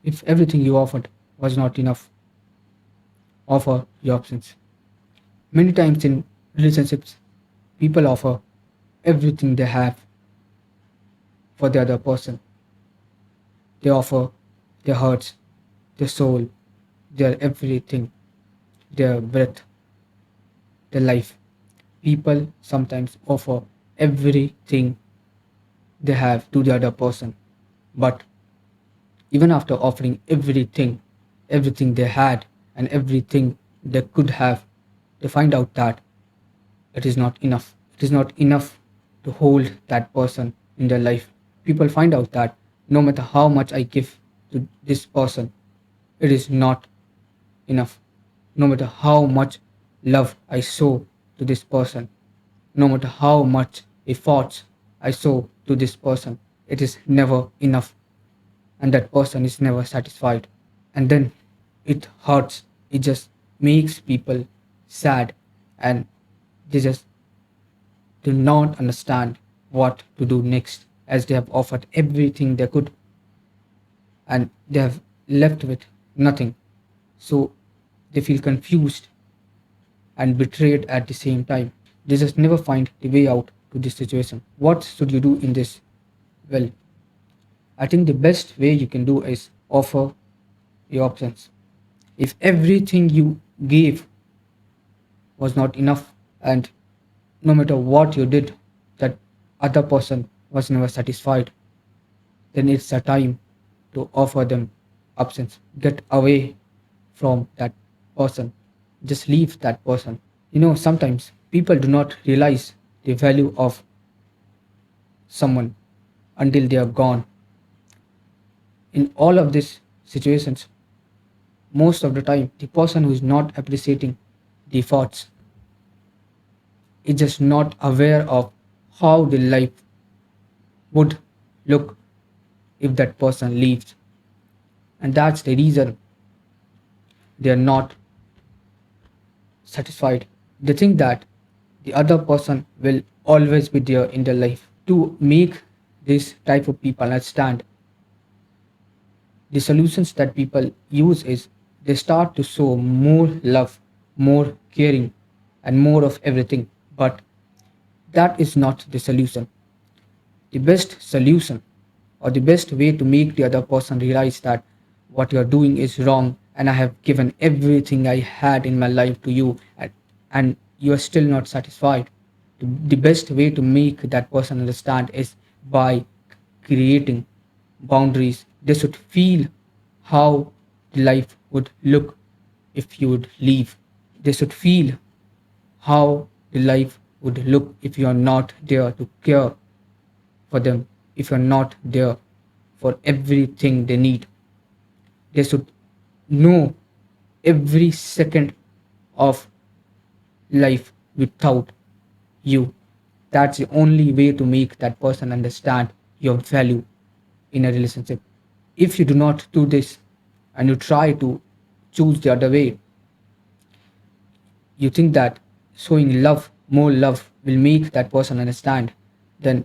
If everything you offered was not enough, offer your options. Many times in relationships, people offer everything they have for the other person. They offer their hearts, their soul, their everything, their breath, their life. People sometimes offer everything they have to the other person. But even after offering everything, everything they had and everything they could have, they find out that it is not enough. It is not enough to hold that person in their life. People find out that no matter how much I give to this person, it is not enough. No matter how much love I show to this person, no matter how much efforts I show to this person, it is never enough, and that person is never satisfied. And then it hurts. It just makes people sad, and they just do not understand what to do next, as they have offered everything they could and they have left with nothing. So they feel confused and betrayed at the same time. They just never find the way out to this situation. What should you do in this? Well, I think the best way you can do is offer your options. If everything you gave was not enough, and no matter what you did, that other person was never satisfied, then it's a time to offer them options. Get away from that person. Just leave that person. Sometimes people do not realize the value of someone until they are gone. In all of these situations, most of the time, the person who is not appreciating the efforts is just not aware of how the life would look if that person leaves. And that's the reason they are not satisfied. They think that the other person will always be there in their life. To make this type of people understand, the solutions that people use is they start to show more love, more caring, and more of everything. But that is not the solution. The best solution, or the best way to make the other person realize that what you're doing is wrong, and I have given everything I had in my life to you, and you are still not satisfied. The best way to make that person understand is by creating boundaries. They should feel how the life would look if you would leave. They should feel how the life would look if you are not there to care for them, if you're not there for everything they need. They should know every second of life without you. That's the only way to make that person understand your value in a relationship. If you do not do this and you try to choose the other way, you think that showing love, more love, will make that person understand, then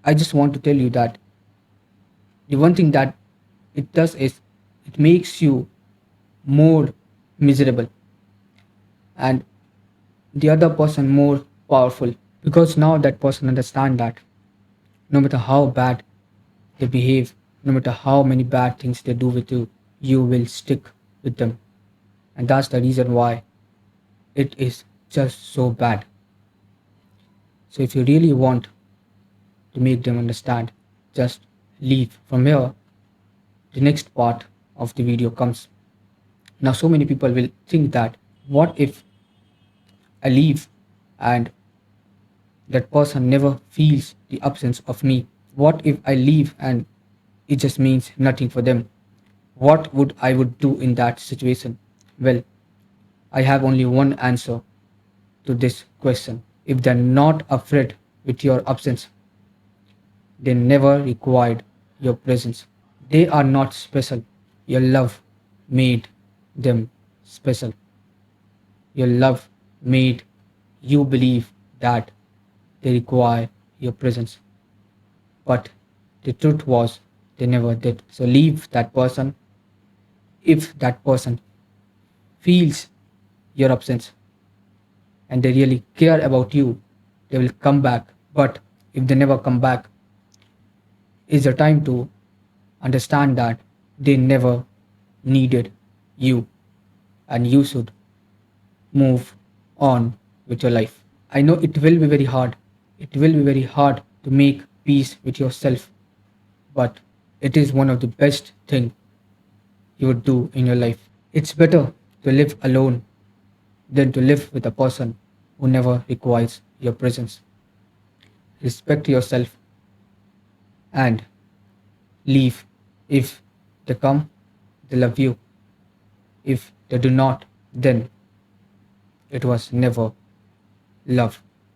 I just want to tell you that the one thing that it does is it makes you more miserable, and the other person more powerful, because now that person understand that no matter how bad they behave, no matter how many bad things they do with you, you will stick with them. And that's the reason why it is just so bad. So if you really want to make them understand, just leave. From here, the next part of the video comes. Now, so many people will think that what if I leave and that person never feels the absence of me? What if I leave and it just means nothing for them? What would I would do in that situation? Well, I have only one answer to this question. If they're not afraid with your absence, they never required your presence. They are not special. Your love made them special. Your love made you believe that they require your presence. But the truth was they never did. So leave that person If that person feels your absence and they really care about you, they will come back. But if they never come back, it's the time to understand that they never needed you and you should move on with your life. I know it will be very hard. It will be very hard to make peace with yourself, but it is one of the best thing you would do in your life. It's better to live alone than to live with a person who never requires your presence. Respect yourself and leave. If they come, they love you. If they do not, then it was never love.